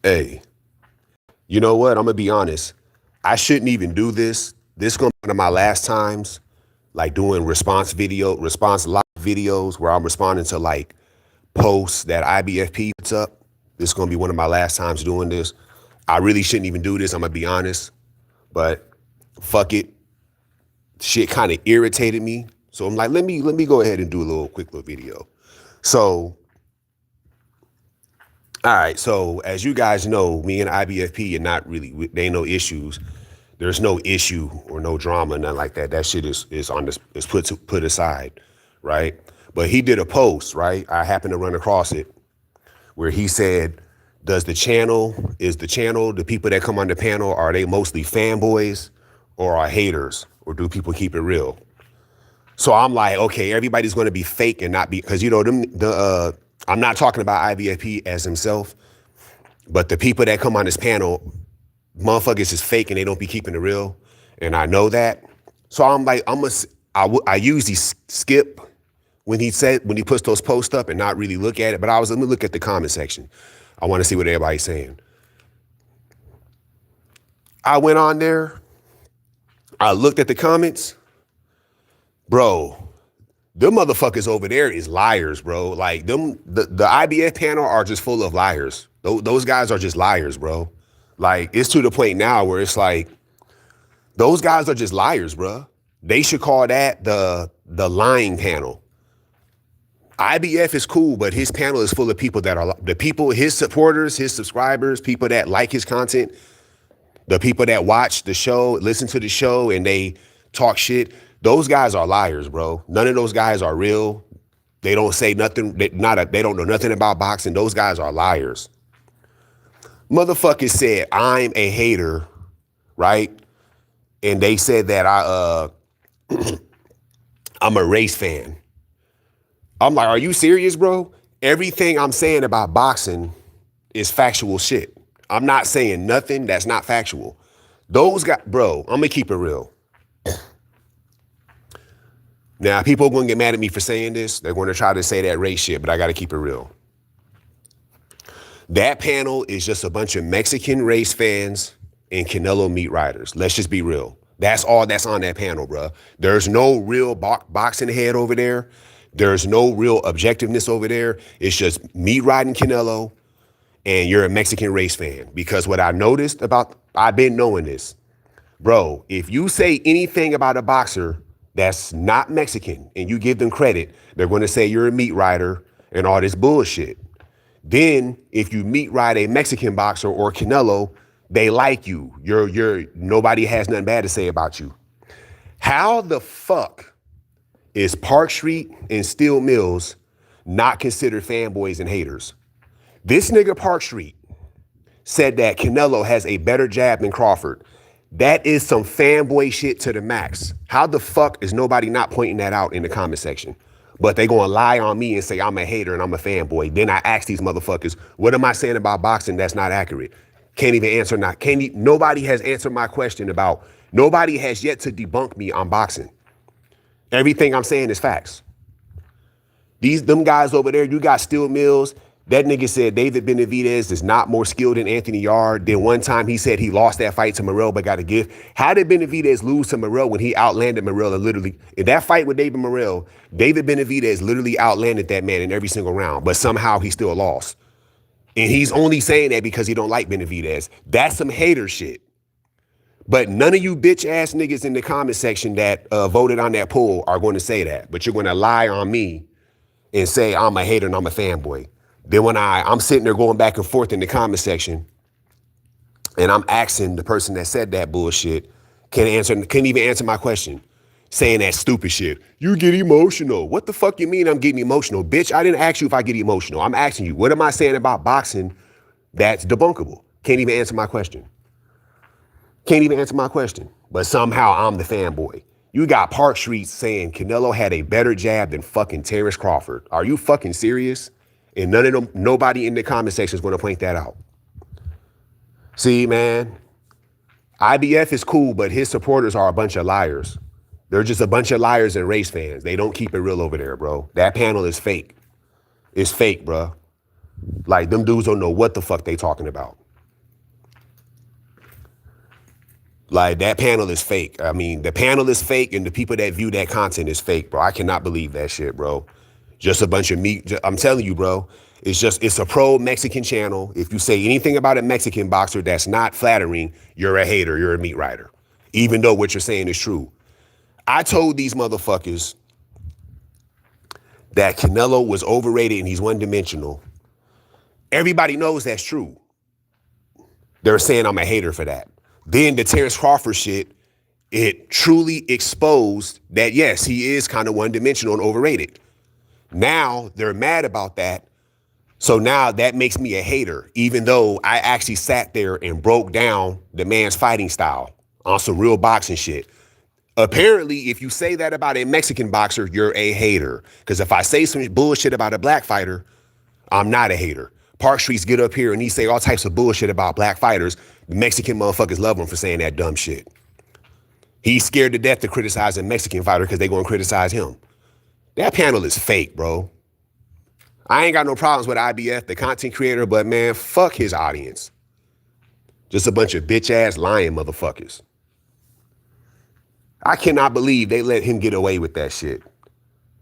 Hey, you know what? I'm gonna be honest. I shouldn't even do this. This is gonna be one of my last times, like doing response live videos where I'm responding to like posts that IBFP puts up. This is gonna be one of my last times doing this. I really shouldn't even do this. I'm gonna be honest, but fuck it. Shit kind of irritated me, so I'm like, let me go ahead and do a quick little video. So, all right. So as you guys know, me and IBFP are not really. They ain't no issues. There's no issue or no drama, nothing like that. That shit is on this is put aside, right? But he did a post, right? I happened to run across it where he said, is the channel, the people that come on the panel, are they mostly fanboys or are haters? Or do people keep it real? So I'm like, okay, everybody's gonna be fake and not be, because you know, I'm not talking about IBFP as himself, but the people that come on this panel, motherfuckers is fake and they don't be keeping it real. And I know that. So I'm like, I usually skip when he puts those posts up and not really look at it. But let me look at the comment section. I want to see what everybody's saying. I went on there. I looked at the comments. Bro, them motherfuckers over there is liars, bro. Like the IBF panel are just full of liars. Those guys are just liars, bro. Like it's to the point now where it's like, those guys are just liars, bro. They should call that the lying panel. IBF is cool, but his panel is full of people that are his supporters, his subscribers, people that like his content, the people that watch the show, listen to the show, and they talk shit. Those guys are liars, bro. None of those guys are real. They don't say nothing. They don't know nothing about boxing. Those guys are liars. Motherfuckers said I'm a hater, right? And they said that I'm a race fan. I'm like, are you serious, bro? Everything I'm saying about boxing is factual shit. I'm not saying nothing that's not factual. Those guys, bro, I'm gonna keep it real. Now, people are gonna get mad at me for saying this. They're gonna try to say that race shit, but I gotta keep it real. That panel is just a bunch of Mexican race fans and Canelo meat riders. Let's just be real. That's all that's on that panel, bro. There's no real boxing head over there. There's no real objectiveness over there. It's just meat riding Canelo and you're a Mexican race fan. Because what I noticed I've been knowing this. Bro, if you say anything about a boxer that's not Mexican and you give them credit, they're going to say you're a meat rider and all this bullshit. Then if you meat ride a Mexican boxer or Canelo, they like you. Nobody has nothing bad to say about you. How the fuck is Park Street and Steel Mills not considered fanboys and haters? This nigga Park Street said that Canelo has a better jab than Crawford. That is some fanboy shit to the max. How the fuck is nobody not pointing that out in the comment section? But they gonna lie on me and say I'm a hater and I'm a fanboy. Then I ask these motherfuckers, what am I saying about boxing that's not accurate? Nobody has answered my question about, nobody has yet to debunk me on boxing. Everything I'm saying is facts. Them guys over there, you got Steel Mills. That nigga said David Benavidez is not more skilled than Anthony Yarde. Then one time he said he lost that fight to Morrell but got a gift. How did Benavidez lose to Morrell when he outlanded Morrell and literally, in that fight with David Morrell, David Benavidez literally outlanded that man in every single round, but somehow he still lost. And he's only saying that because he don't like Benavidez. That's some hater shit. But none of you bitch ass niggas in the comment section that voted on that poll are going to say that. But you're going to lie on me and say I'm a hater and I'm a fanboy. Then when I'm sitting there going back and forth in the comment section and I'm asking the person that said that bullshit, can't even answer my question, saying that stupid shit. You get emotional. What the fuck you mean I'm getting emotional? Bitch, I didn't ask you if I get emotional. I'm asking you, what am I saying about boxing that's debunkable? Can't even answer my question. Can't even answer my question. But somehow I'm the fanboy. You got Park Street saying Canelo had a better jab than fucking Terrence Crawford. Are you fucking serious? And nobody in the comment section is going to point that out. See, man, IBF is cool, but his supporters are a bunch of liars. They're just a bunch of liars and race fans. They don't keep it real over there, bro. That panel is fake. It's fake, bro. Like, them dudes don't know what the fuck they talking about. Like, that panel is fake. I mean, the panel is fake, and the people that view that content is fake, bro. I cannot believe that shit, bro. Just a bunch of meat. I'm telling you, bro. It's a pro-Mexican channel. If you say anything about a Mexican boxer that's not flattering, you're a hater. You're a meat rider. Even though what you're saying is true. I told these motherfuckers that Canelo was overrated and he's one-dimensional. Everybody knows that's true. They're saying I'm a hater for that. Then the Terrence Crawford shit, it truly exposed that, yes, he is kind of one-dimensional and overrated. Now they're mad about that. So now that makes me a hater, even though I actually sat there and broke down the man's fighting style on some real boxing shit. Apparently, if you say that about a Mexican boxer, you're a hater. Because if I say some bullshit about a black fighter, I'm not a hater. Park Streets get up here and he say all types of bullshit about black fighters. The Mexican motherfuckers love him for saying that dumb shit. He's scared to death to criticize a Mexican fighter because they going to criticize him. That panel is fake, bro. I ain't got no problems with IBF, the content creator, but man, fuck his audience. Just a bunch of bitch-ass lying motherfuckers. I cannot believe they let him get away with that shit.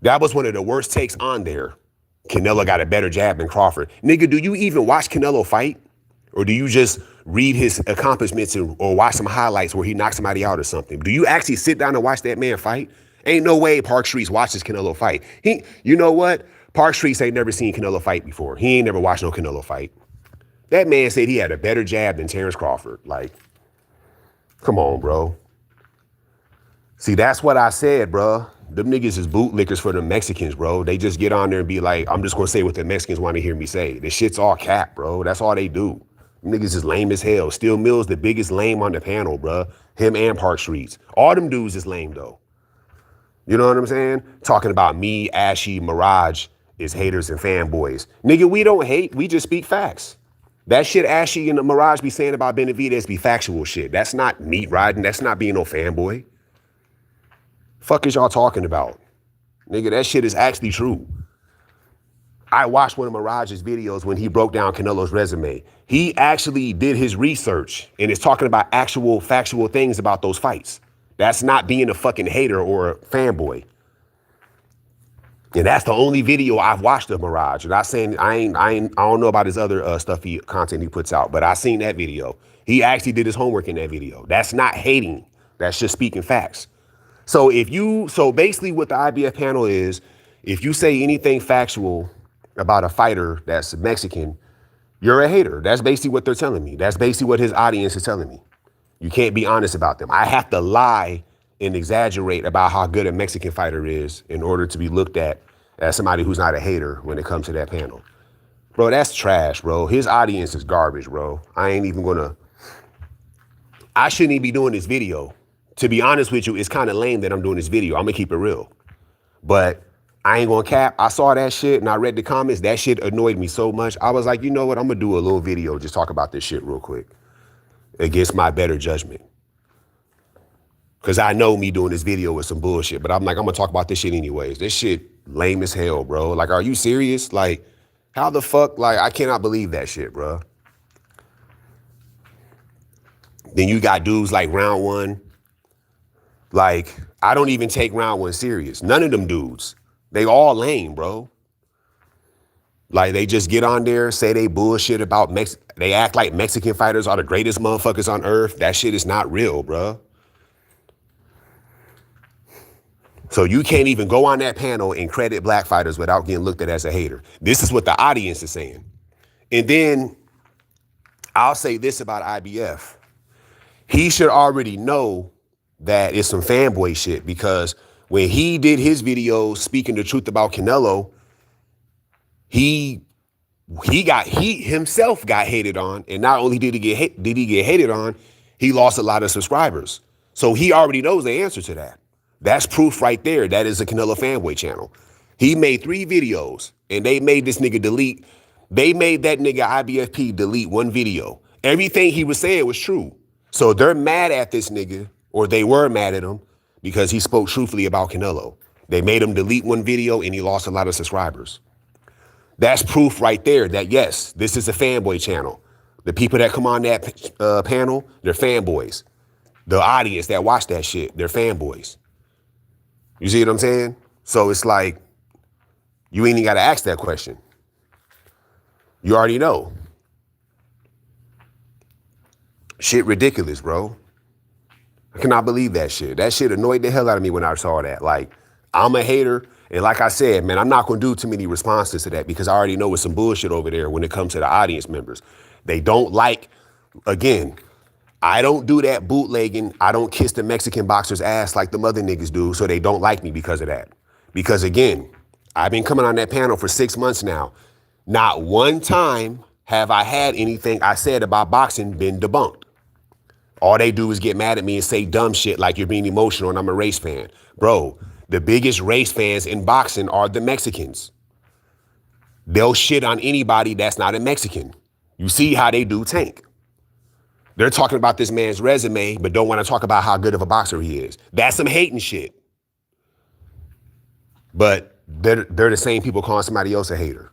That was one of the worst takes on there. Canelo got a better jab than Crawford. Nigga, do you even watch Canelo fight? Or do you just read his accomplishments or watch some highlights where he knocks somebody out or something? Do you actually sit down and watch that man fight? Ain't no way Park Streets watches Canelo fight. You know what? Park Streets ain't never seen Canelo fight before. He ain't never watched no Canelo fight. That man said he had a better jab than Terrence Crawford. Like, come on, bro. See, that's what I said, bro. Them niggas is bootlickers for the Mexicans, bro. They just get on there and be like, I'm just gonna say what the Mexicans want to hear me say. This shit's all cap, bro. That's all they do. Them niggas is lame as hell. Steel Mill's the biggest lame on the panel, bro. Him and Park Streets. All them dudes is lame, though. You know what I'm saying? Talking about me, Ashy, Mirage is haters and fanboys. Nigga, we don't hate. We just speak facts. That shit Ashy and the Mirage be saying about Benavidez be factual shit. That's not meat riding. That's not being no fanboy. Fuck is y'all talking about? Nigga, that shit is actually true. I watched one of Mirage's videos when he broke down Canelo's resume. He actually did his research and is talking about actual factual things about those fights. That's not being a fucking hater or a fanboy. And that's the only video I've watched of Mirage. And I saying I don't know about his other content he puts out, but I seen that video. He actually did his homework in that video. That's not hating. That's just speaking facts. So basically what the IBF panel is, if you say anything factual about a fighter that's Mexican, you're a hater. That's basically what they're telling me. That's basically what his audience is telling me. You can't be honest about them. I have to lie and exaggerate about how good a Mexican fighter is in order to be looked at as somebody who's not a hater when it comes to that panel. Bro, that's trash, bro. His audience is garbage, bro. I shouldn't even be doing this video. To be honest with you, it's kind of lame that I'm doing this video. I'm gonna keep it real. But I ain't gonna cap. I saw that shit and I read the comments. That shit annoyed me so much. I was like, you know what? I'm gonna do a little video, just talk about this shit real quick against my better judgment. Cause I know me doing this video with some bullshit, but I'm like, I'm gonna talk about this shit anyways. This shit lame as hell, bro. Like, are you serious? Like, how the fuck? Like, I cannot believe that shit, bro. Then you got dudes like Round One. Like, I don't even take Round One serious. None of them dudes. They all lame, bro. Like, they just get on there, say they bullshit about they act like Mexican fighters are the greatest motherfuckers on earth. That shit is not real, bro. So you can't even go on that panel and credit black fighters without getting looked at as a hater. This is what the audience is saying. And then I'll say this about IBF. He should already know that it's some fanboy shit, because when he did his videos speaking the truth about Canelo, he himself got hated on, and not only did he get hated on, he lost a lot of subscribers. So he already knows the answer to that. That's proof right there. That is a Canelo fanboy channel. He made 3 videos, and they made this nigga delete. They made that nigga IBFP delete 1 video. Everything he was saying was true. So they're mad at this nigga, or they were mad at him, because he spoke truthfully about Canelo. They made him delete 1 video, and he lost a lot of subscribers. That's proof right there that, yes, this is a fanboy channel. The people that come on that panel, they're fanboys. The audience that watch that shit, they're fanboys. You see what I'm saying? So it's like, you ain't even got to ask that question. You already know. Shit ridiculous, bro. I cannot believe that shit. That shit annoyed the hell out of me when I saw that. Like, I'm a hater. And like I said, man, I'm not going to do too many responses to that because I already know it's some bullshit over there when it comes to the audience members. They don't like, again, I don't do that bootlegging. I don't kiss the Mexican boxer's ass like the other niggas do, so they don't like me because of that. Because again, I've been coming on that panel for 6 months now. Not one time have I had anything I said about boxing been debunked. All they do is get mad at me and say dumb shit like you're being emotional and I'm a race fan. Bro, the biggest race fans in boxing are the Mexicans. They'll shit on anybody that's not a Mexican. You see how they do Tank. They're talking about this man's resume, but don't want to talk about how good of a boxer he is. That's some hating shit. But they're the same people calling somebody else a hater.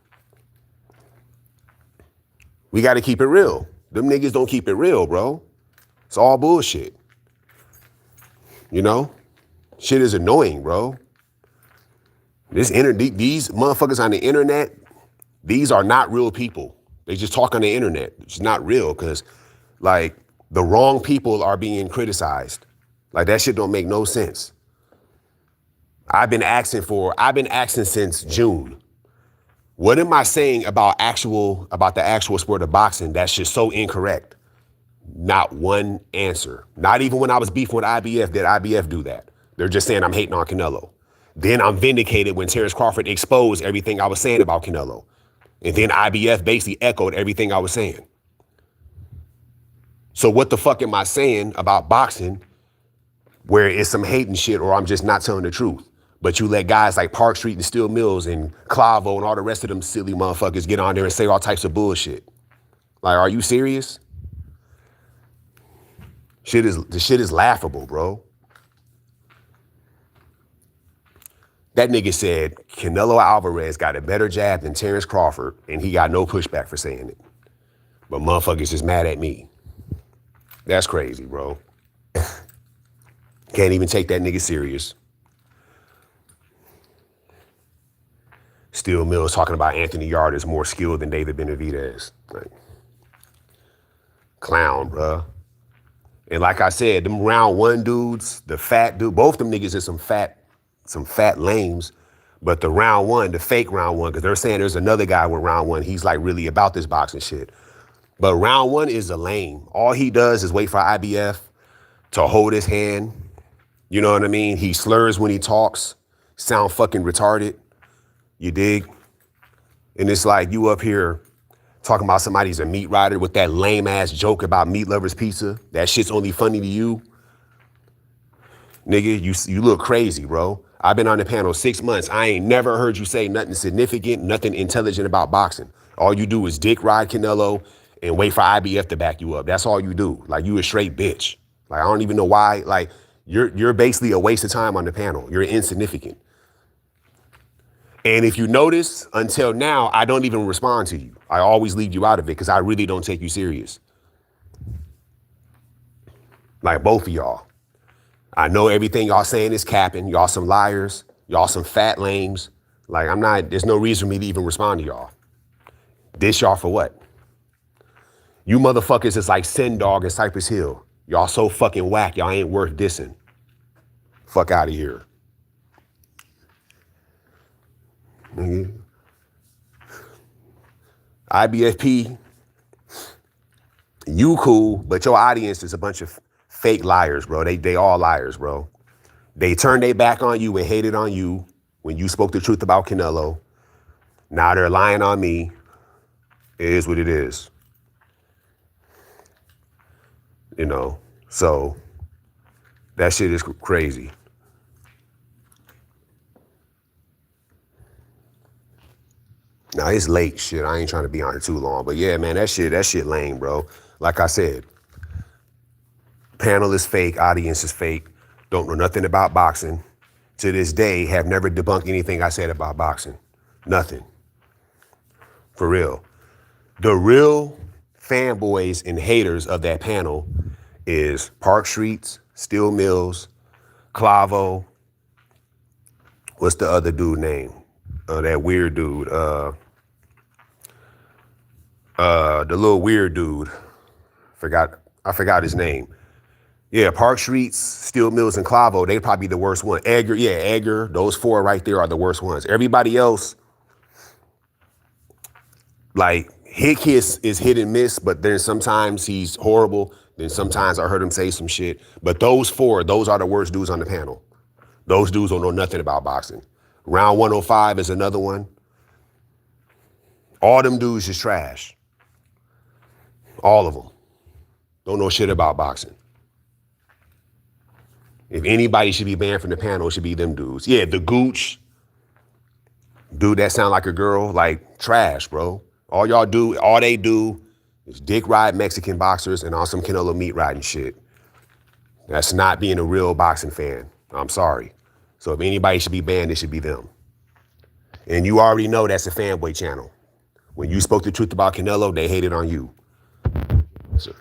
We got to keep it real. Them niggas don't keep it real, bro. It's all bullshit. You know? Shit is annoying, bro. These motherfuckers on the internet, these are not real people. They just talk on the internet. It's not real because, like, the wrong people are being criticized. Like, that shit don't make no sense. I've been asking since June. What am I saying about the actual sport of boxing that's just so incorrect? Not one answer. Not even when I was beefing with IBF did IBF do that. They're just saying I'm hating on Canelo. Then I'm vindicated when Terrence Crawford exposed everything I was saying about Canelo. And then IBF basically echoed everything I was saying. So what the fuck am I saying about boxing where it's some hating shit or I'm just not telling the truth? But you let guys like Park Street and Steel Mills and Clavo and all the rest of them silly motherfuckers get on there and say all types of bullshit. Like, are you serious? The shit is laughable, bro. That nigga said Canelo Alvarez got a better jab than Terrence Crawford, and he got no pushback for saying it. But motherfuckers is mad at me. That's crazy, bro. Can't even take that nigga serious. Steel Mills talking about Anthony Yarde is more skilled than David Benavidez. Like, clown, bro. And like I said, them round one dudes, the fat dude, both them niggas is some fat lames. But the round one, the fake round one, because they're saying there's another guy with round one. He's like really about this boxing shit. But round one is a lame. All he does is wait for IBF to hold his hand. You know what I mean? He slurs when he talks, sound fucking retarded. You dig? And it's like you up here talking about somebody's a meat rider with that lame ass joke about Meat Lovers Pizza. That shit's only funny to you. Nigga, you look crazy, bro. I've been on the panel 6 months. I ain't never heard you say nothing significant, nothing intelligent about boxing. All you do is dick ride Canelo and wait for IBF to back you up. That's all you do. Like, you a straight bitch. Like, I don't even know why. Like, you're basically a waste of time on the panel. You're insignificant. And if you notice, until now, I don't even respond to you. I always leave you out of it because I really don't take you serious. Like, both of y'all. I know everything y'all saying is capping. Y'all some liars. Y'all some fat lames. Like, there's no reason for me to even respond to y'all. Diss y'all for what? You motherfuckers is like Sin Dog and Cypress Hill. Y'all so fucking whack, y'all ain't worth dissing. Fuck out of here. Nigga. IBFP, you cool, but your audience is a bunch of fake liars, bro. They all liars, bro. They turned their back on you and hated on you when you spoke the truth about Canelo. Now they're lying on me. It is what it is. You know, so that shit is crazy. Now it's late, shit. I ain't trying to be on here too long, but yeah, man, that shit lame, bro. Like I said, panel is fake, audience is fake, don't know nothing about boxing. To this day, have never debunked anything I said about boxing. Nothing. For real. The real fanboys and haters of that panel is Park Streets, Steel Mills, Clavo. What's the other dude name? That weird dude. The little weird dude. I forgot his name. Yeah, Park Streets, Steel Mills, and Clavo, they probably the worst one. Edgar, those four right there are the worst ones. Everybody else, like, Hickis is hit and miss, but then sometimes he's horrible. Then sometimes I heard him say some shit. But those four, those are the worst dudes on the panel. Those dudes don't know nothing about boxing. Round 105 is another one. All them dudes just trash. All of them. Don't know shit about boxing. If anybody should be banned from the panel, it should be them dudes. Yeah, the Gooch. Dude that sound like a girl, like trash, bro. All they do is dick ride Mexican boxers and on some Canelo meat riding shit. That's not being a real boxing fan. I'm sorry. So if anybody should be banned, it should be them. And you already know that's a fanboy channel. When you spoke the truth about Canelo, they hated on you. So.